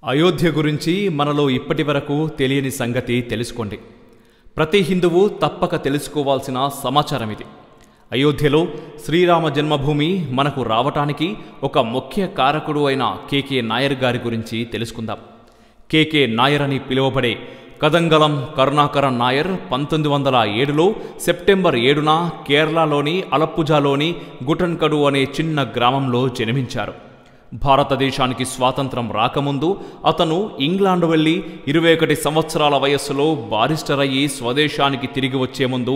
అయోధ్య గురించి మనలో ఇప్పటివరకు తెలియని సంగతి తెలుసుకోండి. ప్రతి హిందువు తప్పక తెలుసుకోవాల్సిన సమాచారం ఇది. అయోధ్యలో శ్రీరామ జన్మభూమి మనకు రావటానికి ఒక ముఖ్య కారకుడు అయిన కేకే నాయర్ గారి గురించి తెలుసుకుందాం. కేకే నాయర్ అని పిలువబడే కదంగలం కరుణాకర నాయర్ 1907లో సెప్టెంబర్ 7న కేరళలోని అలప్పుజాలోని గుటన్కడు అనే చిన్న గ్రామంలో జన్మించారు. భారతదేశానికి స్వాతంత్రం రాకముందు అతను ఇంగ్లాండ్ వెళ్లి 21 సంవత్సరాల వయస్సులో బారిస్టర్ అయ్యి స్వదేశానికి తిరిగి వచ్చే ముందు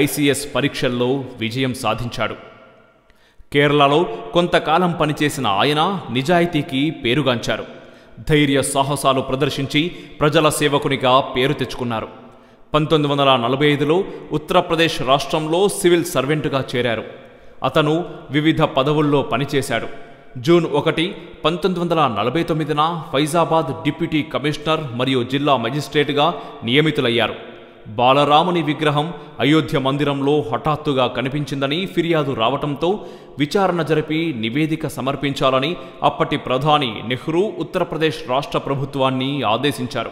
ఐసీఎస్ పరీక్షల్లో విజయం సాధించాడు. కేరళలో కొంతకాలం పనిచేసిన ఆయన నిజాయితీకి పేరుగాంచారు. ధైర్య సాహసాలు ప్రదర్శించి ప్రజల సేవకునిగా పేరు తెచ్చుకున్నారు. 1945లో ఉత్తరప్రదేశ్ రాష్ట్రంలో సివిల్ సర్వెంటుగా చేరారు. అతను వివిధ పదవుల్లో పనిచేశాడు. జూన్ 1, 1949న ఫైజాబాద్ డిప్యూటీ కమిషనర్ మరియు జిల్లా మెజిస్ట్రేట్గా నియమితులయ్యారు. బాలరాముని విగ్రహం అయోధ్య మందిరంలో హఠాత్తుగా కనిపించిందని ఫిర్యాదు రావటంతో విచారణ జరిపి నివేదిక సమర్పించాలని అప్పటి ప్రధాని నెహ్రూ ఉత్తరప్రదేశ్ రాష్ట్ర ప్రభుత్వాన్ని ఆదేశించారు.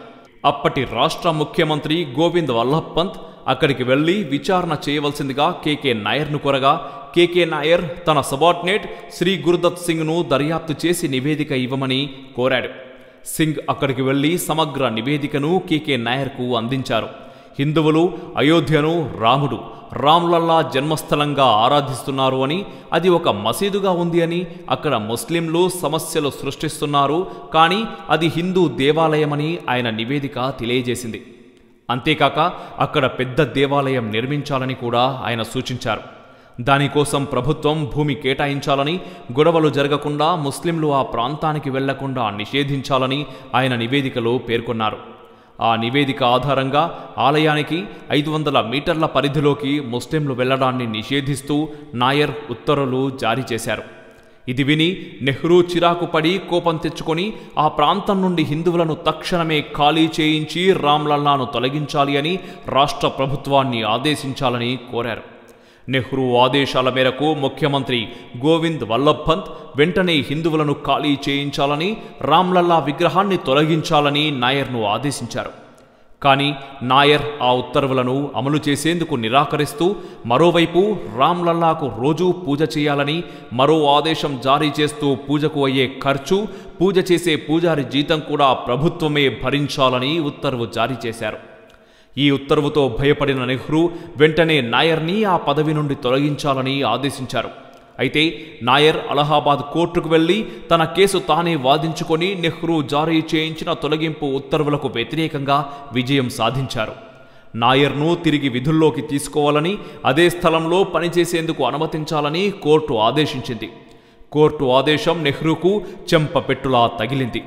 అప్పటి రాష్ట్ర ముఖ్యమంత్రి గోవింద్ వల్లభ్ పంత్ అక్కడికి వెళ్లి విచారణ చేయవలసిందిగా కేకే నాయర్ను కోరగా కేకే నాయర్ తన సబార్డినేట్ శ్రీ గురుదత్ సింగ్ను దర్యాప్తు చేసి నివేదిక ఇవ్వమని కోరాడు. సింగ్ అక్కడికి వెళ్లి సమగ్ర నివేదికను కేకే నాయర్కు అందించారు. హిందువులు అయోధ్యను రాముడు రామ్లల్లా జన్మస్థలంగా ఆరాధిస్తున్నారు అని, అది ఒక మసీదుగా ఉంది అని, అక్కడ ముస్లింలు సమస్యలు సృష్టిస్తున్నారు, కానీ అది హిందూ దేవాలయమని ఆయన నివేదిక తెలియజేసింది. అంతేకాక అక్కడ పెద్ద దేవాలయం నిర్మించాలని కూడా ఆయన సూచించారు. దానికోసం ప్రభుత్వం భూమి కేటాయించాలని, గొడవలు జరగకుండా ముస్లింలు ఆ ప్రాంతానికి వెళ్లకుండా నిషేధించాలని ఆయన నివేదికలో పేర్కొన్నారు. ఆ నివేదిక ఆధారంగా ఆలయానికి 500 మీటర్ల పరిధిలోకి ముస్లింలు వెళ్లడాన్ని నిషేధిస్తూ నాయర్ ఉత్తర్వులు జారీ చేశారు. ఇది విని నెహ్రూ చిరాకు పడి కోపం తెచ్చుకొని ఆ ప్రాంతం నుండి హిందువులను తక్షణమే ఖాళీ చేయించి రామ్లల్లాను తొలగించాలి అని రాష్ట్ర ప్రభుత్వాన్ని ఆదేశించాలని కోరారు. నెహ్రూ ఆదేశాల మేరకు ముఖ్యమంత్రి గోవింద్ వల్లభ్ పంత్ వెంటనే హిందువులను ఖాళీ చేయించాలని, రామ్లల్లా విగ్రహాన్ని తొలగించాలని నాయర్ను ఆదేశించారు. కానీ నాయర్ ఆ ఉత్తర్వులను అమలు చేసేందుకు నిరాకరిస్తూ మరోవైపు రామ్లల్లాకు రోజూ పూజ చేయాలని, మరో ఆదేశం జారీ చేస్తూ పూజకు అయ్యే ఖర్చు, పూజ చేసే పూజారి జీతం కూడా ప్రభుత్వమే భరించాలని ఉత్తర్వు జారీ చేశారు. ఈ ఉత్తర్వుతో భయపడిన నెహ్రూ వెంటనే నాయర్ని ఆ పదవి నుండి తొలగించాలని ఆదేశించారు. అయితే నాయర్ అలహాబాద్ కోర్టుకు వెళ్లి తన కేసు తానే వాదించుకొని నెహ్రూ జారీ చేయించిన తొలగింపు ఉత్తర్వులకు వ్యతిరేకంగా విజయం సాధించారు. నాయర్ను తిరిగి విధుల్లోకి తీసుకోవాలని, అదే స్థలంలో పనిచేసేందుకు అనుమతించాలని కోర్టు ఆదేశించింది. కోర్టు ఆదేశం నెహ్రూకు చెంపపెట్టులా తగిలింది.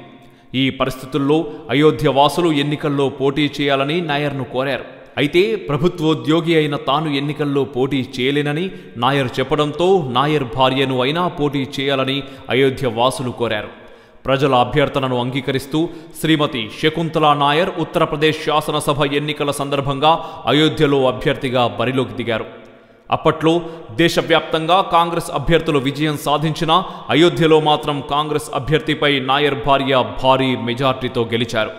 ఈ పరిస్థితుల్లో అయోధ్య వాసులు ఎన్నికల్లో పోటీ చేయాలని నాయర్ను కోరారు. అయితే ప్రభుత్వోద్యోగి అయిన తాను ఎన్నికల్లో పోటీ చేయలేనని నాయర్ చెప్పడంతో నాయర్ భార్యను అయినా పోటీ చేయాలని అయోధ్య వాసులు కోరారు. ప్రజల అభ్యర్థనను అంగీకరిస్తూ శ్రీమతి శకుంతలా నాయర్ ఉత్తరప్రదేశ్ శాసనసభ ఎన్నికల సందర్భంగా అయోధ్యలో అభ్యర్థిగా బరిలోకి దిగారు. అప్పట్లో దేశవ్యాప్తంగా కాంగ్రెస్ అభ్యర్థులు విజయం సాధించినా అయోధ్యలో మాత్రం కాంగ్రెస్ అభ్యర్థిపై నాయర్ భార్య భారీ మెజార్టీతో గెలిచారు.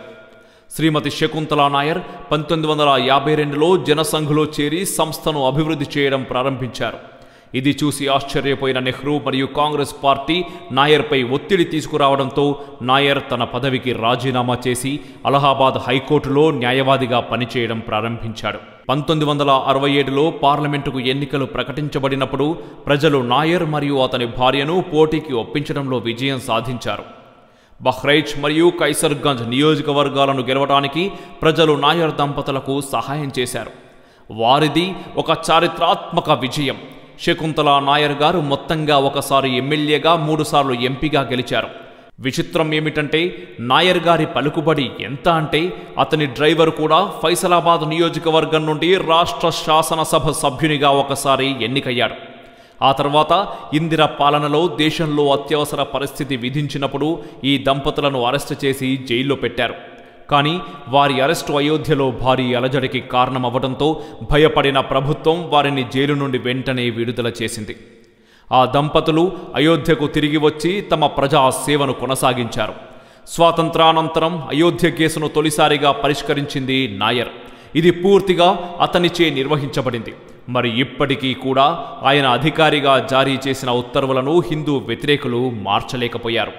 శ్రీమతి శకుంతలా నాయర్ 1952లో జనసంఘ్లో చేరి సంస్థను అభివృద్ధి చేయడం ప్రారంభించారు. ఇది చూసి ఆశ్చర్యపోయిన నెహ్రూ మరియు కాంగ్రెస్ పార్టీ నాయర్పై ఒత్తిడి తీసుకురావడంతో నాయర్ తన పదవికి రాజీనామా చేసి అలహాబాద్ హైకోర్టులో న్యాయవాదిగా పనిచేయడం ప్రారంభించాడు. 1967లో పార్లమెంటుకు ఎన్నికలు ప్రకటించబడినప్పుడు ప్రజలు నాయర్ మరియు అతని భార్యను పోటీకి ఒప్పించడంలో విజయం సాధించారు. బహ్రైచ్ మరియు కైసర్గంజ్ నియోజకవర్గాలను గెలవడానికి ప్రజలు నాయర్ దంపతులకు సహాయం చేశారు. వారిది ఒక చారిత్రాత్మక విజయం. శకుంతలా నాయర్ గారు మొత్తంగా ఒకసారి ఎమ్మెల్యేగా 3 సార్లు ఎంపీగా గెలిచారు. విచిత్రం ఏమిటంటే నాయర్ గారి పలుకుబడి ఎంత అంటే అతని డ్రైవర్ కూడా ఫైసలాబాద్ నియోజకవర్గం నుండి రాష్ట్ర శాసనసభ సభ్యునిగా ఒకసారి ఎన్నికయ్యాడు. ఆ తర్వాత ఇందిర పాలనలో దేశంలో అత్యవసర పరిస్థితి విధించినప్పుడు ఈ దంపతులను అరెస్టు చేసి జైల్లో పెట్టారు. కానీ వారి అరెస్టు అయోధ్యలో భారీ అలజడికి కారణమవ్వడంతో భయపడిన ప్రభుత్వం వారిని జైలు నుండి వెంటనే విడుదల చేసింది. ఆ దంపతులు అయోధ్యకు తిరిగి వచ్చి తమ ప్రజా సేవను కొనసాగించారు. స్వాతంత్రానంతరం అయోధ్య కేసును తొలిసారిగా పరిష్కరించింది నాయర్. ఇది పూర్తిగా అతనిచే నిర్వహించబడింది. మరి ఇప్పటికీ కూడా ఆయన అధికారిగా జారీ చేసిన ఉత్తర్వులను హిందూ వ్యతిరేకులు మార్చలేకపోయారు.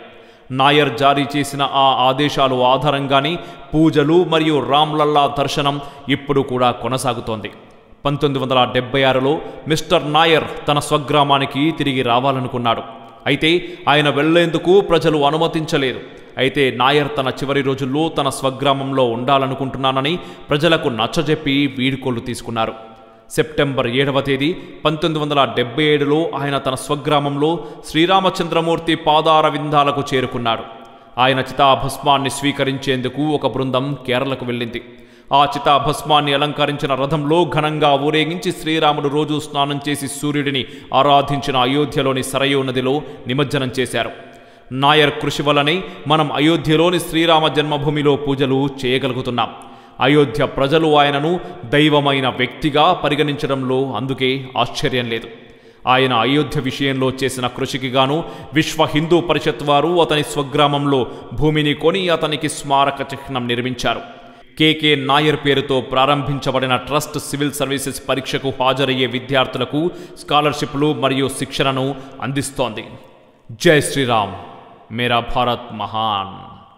నాయర్ జారీ చేసిన ఆ ఆదేశాలు ఆధారంగానే పూజలు మరియు రామ్లల్లా దర్శనం ఇప్పుడు కూడా కొనసాగుతోంది. 1976లో మిస్టర్ నాయర్ తన స్వగ్రామానికి తిరిగి రావాలనుకున్నాడు. అయితే ఆయన వెళ్లేందుకు ప్రజలు అనుమతించలేదు. అయితే నాయర్ తన చివరి రోజుల్లో తన స్వగ్రామంలో ఉండాలనుకుంటున్నానని ప్రజలకు నచ్చజెప్పి వీడ్కోలు తీసుకున్నారు. సెప్టెంబర్ 7వ తేదీ 1977లో ఆయన తన స్వగ్రామంలో శ్రీరామచంద్రమూర్తి పాదార విందాలకు చేరుకున్నాడు. ఆయన చితాభస్మాన్ని స్వీకరించేందుకు ఒక బృందం కేరళకు వెళ్ళింది. ఆ చితాభస్మాన్ని అలంకరించిన రథంలో ఘనంగా ఊరేగించి శ్రీరాముడు రోజు స్నానం చేసి సూర్యుడిని ఆరాధించిన అయోధ్యలోని సరయూ నదిలో నిమజ్జనం చేశారు. నాయర్ కృషి వల్లనే మనం అయోధ్యలోని శ్రీరామ జన్మభూమిలో పూజలు చేయగలుగుతున్నాం. అయోధ్య ప్రజలు ఆయనను దైవమైన వ్యక్తిగా పరిగణించడంలో అందుకే ఆశ్చర్యం లేదు. ఆయన అయోధ్య విషయంలో చేసిన కృషికి గాను విశ్వ హిందూ పరిషత్ వారు అతని స్వగ్రామంలో భూమిని కొని అతనికి స్మారక చిహ్నం నిర్మించారు. కేకే నాయర్ పేరుతో ప్రారంభించబడిన ట్రస్ట్ సివిల్ సర్వీసెస్ పరీక్షకు హాజరయ్యే విద్యార్థులకు స్కాలర్షిప్లు మరియు శిక్షణను అందిస్తోంది. జై శ్రీరామ్, మేరా భారత్ మహాన్.